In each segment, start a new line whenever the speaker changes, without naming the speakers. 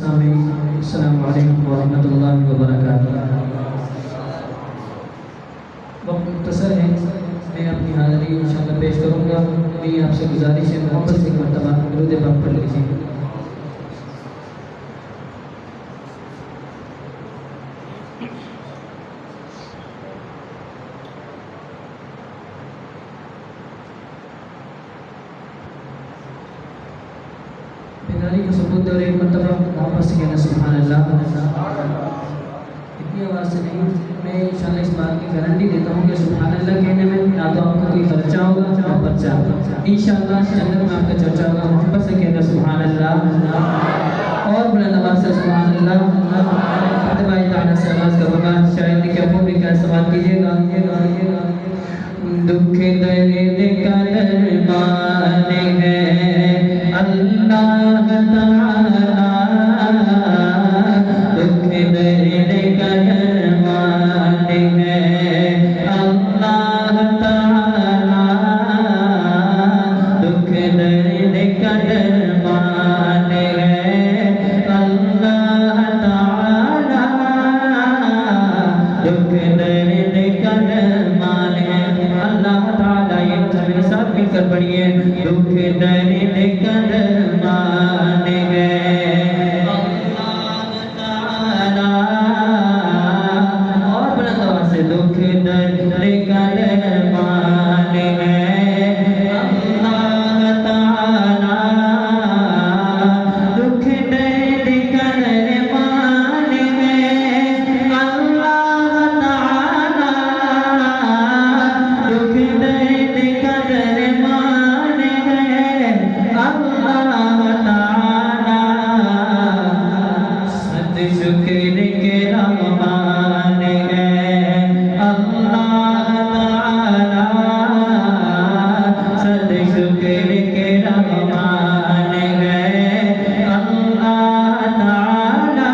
السلام علیکم ورحمۃ اللہ وبرکاتہ۔ وقت مختصر ہے، میں اپنی حاضری انشاءاللہ پیش کروں گا۔ میری آپ سے گزارش ہے محبت سے ایک مرتبہ درود پاک پڑھ لیجیے۔ بیداری کا ثبوت دے اور ایک مرتبہ محبت سے کہنا سبحان اللہ۔ اتنی آواز سے نہیں، میں انشاءاللہ اس بات کی گارنٹی دیتا ہوں کہ سبحان اللہ کہنے میں نہ تو آپ کو کوئی خرچہ ہوگا نہ پرچہ۔ انشاءاللہ جنت میں آپ کا چرچا ہوگا۔ محبت سے کہنا سبحان اللہ اور بلند آواز سے سبحان اللہ۔ فتبائی تعالیٰ سے آواز کروں گا، شاید کہ ابو بھی کا استعمال کیجیے گا۔ دکھ درد کا درمان ہے اللہ تعالیٰ، دکھ درد کا درمان ہے اللہ تعالیٰ، دکھ درد کا درمان ہے اللہ تعالیٰ، دکھ درد کا درمان ہے اللہ تعالیٰ۔ یہ سب ساتھ مل کر پڑھیے، دکھ درد کا درمان ہے اللہ تعالیٰ، اور بلند آواز سے دکھ درد کا درمان ہے اللہ تعالیٰ، دکھ درد کا درمان ہے اللہ تعالیٰ، دکھ درد کا درمان ہے اللہ تعالیٰ، صد شکر کے رحمان ہے اللہ تعالیٰ، صد شکر کے رحمان ہے اللہ تعالیٰ،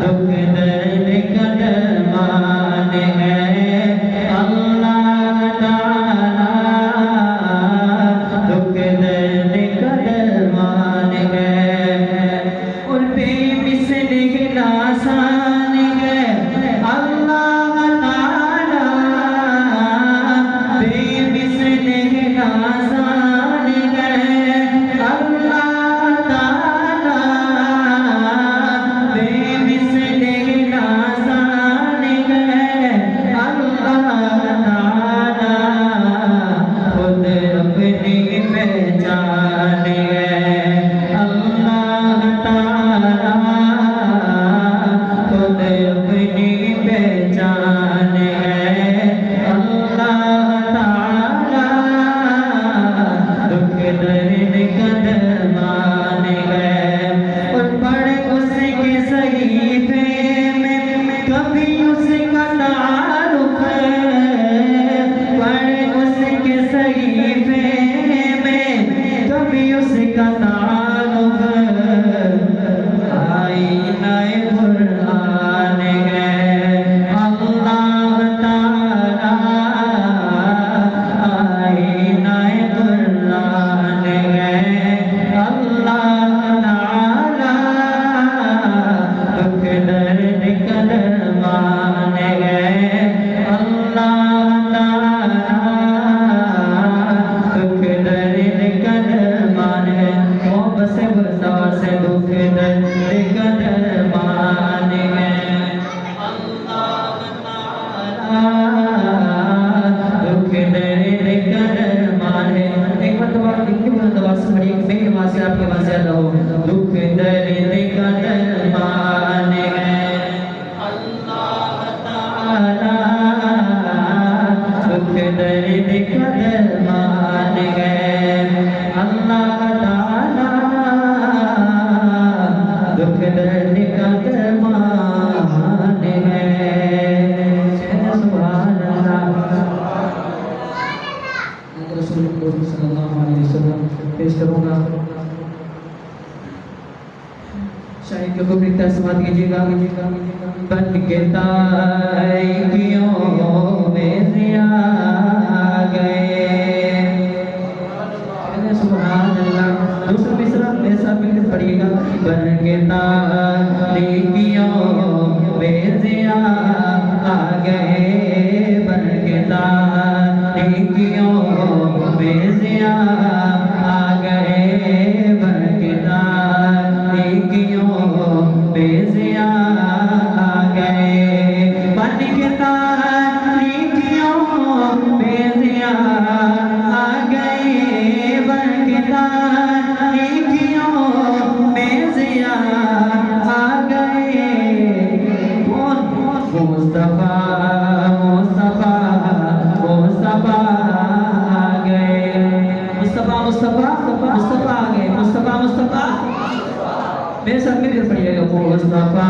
دکھ درد کا درمان ہے اللہ تعالیٰ، دکھ درد کا درمان ہے اور بے مثل آسان ہے اللہ تعالیٰ، بے مثل آسان ہے اللہ تعالیٰ، بے مثل آسان ہے اللہ تعالیٰ، خود اپنی پہچان ہے اللہ تعالیٰ، خود اپنی پہچان ہے اللہ تعالیٰ، دکھ درد کا درمان ہے اور پڑھ اس کے صحیفے میں کبھی اس کا تعارف ہے، پڑھ اس کے صحیفے میں کبھی اس کا تعارف ہے، آئینہ قرآن ہے اللہ تعالیٰ، آئینہ قرآن ہے اللہ تعالیٰ، دکھ درد کا درمان ہے اللہ تعالیٰ، دکھ درد کا درمان ہے محبت سے برسا سے دکھ درد کا درمان ہے اللہ تعالیٰ، دکھ درد کا درمان ہے۔ ایک مرتبہ اتنی بلند آواز سے پڑھیے کہ میری آواز سے آپ کی آواز زیادہ ہو، دکھ درد کا درمان ہے اللہ تعالیٰ، دکھ درد کا درمان ہے اللہ تعالیٰ، دکھ درد کا درمان ہے سبحان اللہ۔ رسول اللہ صلی اللہ علیہ وسلم پیش کروں گا، شاہد کو بلکہ سمات کیجیے گا۔ بن کے تائیوں میں ضیا گئے، سبحان اللہ۔ دوسرا مصرع میرے ساتھ مل کر پڑھیے گا۔ بن کے تاریکیوں میں ضیا آ گئے بن کے تاریکیوں میں ضیا آ گئے بن کے تاریکیوں میں ضیا آ گئے بن کے تاریکیوں میں ضیا آ گئے بن کے تاریکیوں میں ضیا آ گئے مصطفیٰ مصطفیٰ مصطفیٰ آ گئے مصطفیٰ مصطفیٰ مصطفیٰ آ گئے مصطفیٰ مصطفیٰ میرے ساتھ مل کر پڑھیے گا مصطفیٰ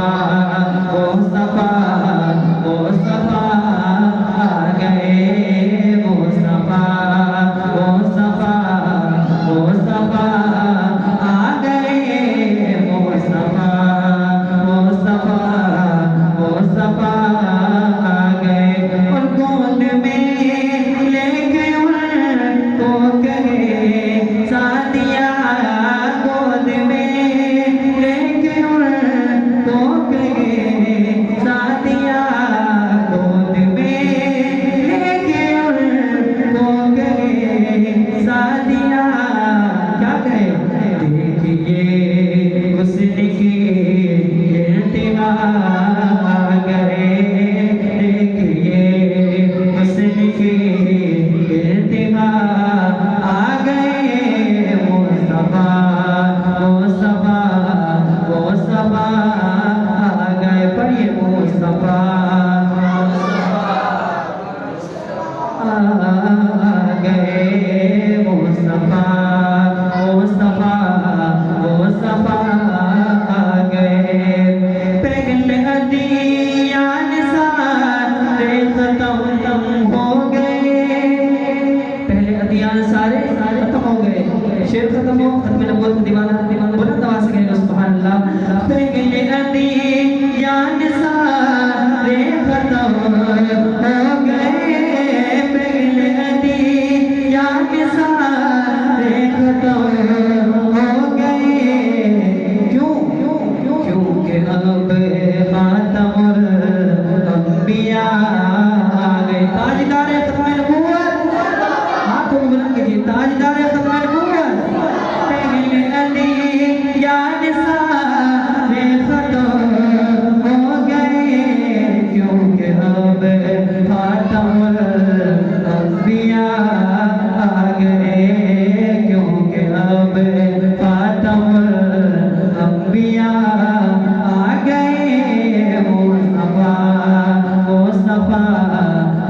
مصطفیٰ مصطفیٰ آ گئے مصطفیٰ مصطفیٰ مصطفیٰ آ گئے مصطفیٰ مصطفیٰ مصطفیٰ آ گئے اور گود میں لے کے ان کو کہے سعدیہ گود میں لے کے ان کو کہے سعدیہ گود میں لے کے ان کو کہے سعدیہ کیا کہے دیکھیے حسن کی ارتقا آ گئے دیکھیے حسن کی ارتقا آ گئے مصطفیٰ مصطفیٰ مصطفیٰ آ گئے پڑھیے مصطفیٰ آ گئے مصطفیٰ مصطفیٰ مصطفیٰ آ گئے پہلے ادیان سارے ختم ہو گئے پہلے ادیان سارے ختم ہو گئے شعر ختم ہو ختم نبوت کا دیوانہ بلند آواز سے کہے گا سبحان اللہ پہلے ادیان سارے ختم ہو گئے پہلے ادیان سارے ختم ہو گئے کیوں کیونکہ اب خاتم الانبیاء آ گئے تاجدار ختم نبوت ہاتھوں کو بلند کیجیے تاجدار ختم نبوت پہلے ادیان سارے ختم ہو گئے کیونکہ اب خاتم الانبیاء آ گئے کیونکہ اب خاتم الانبیاء آ گئے مصطفیٰ مصطفیٰ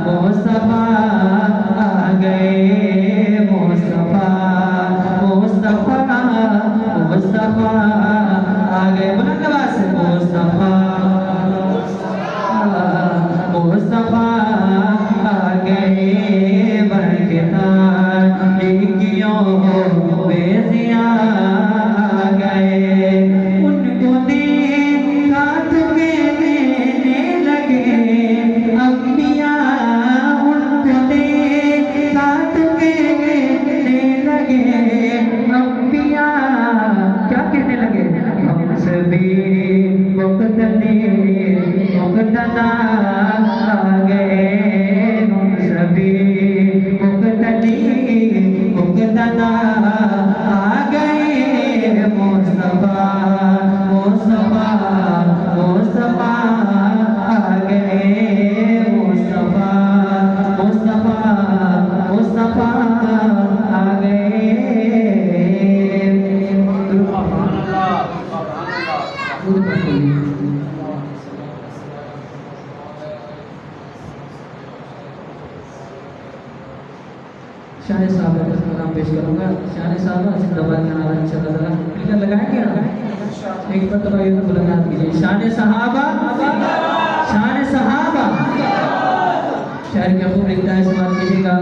مصطفیٰ آ گئے مصطفیٰ مصطفیٰ مصطفیٰ آ گئے بلند آواز سے مصطفیٰ مصطفیٰ آ گئے بن کے تاریکیوں میں ضیا آ گئے ان کو دیکھا تو کہنے لگے انبیاء ان کو دیکھا تو کہنے لگے انبیاء کیا کہنے لگے ہم سبھی مقتدی مقتدا آ گئے ہم سبھی مقتدی مقتدا آ گئے مصطفیٰ مصطفیٰ مصطفیٰ آ گئے مصطفیٰ مصطفیٰ مصطفیٰ آ گئے شاہ صاحب کا سلام پیش کروں گا شاہ صاحب زندہ باد کا نعرہ انشاءاللہ تعالی مل کر لگائیں گے ایک مرتبہ یہ ملاقات کیجیے شان صحابہ شان صحابہ شاعر کے خوب لکھتا ہے سماعت کیجیے گا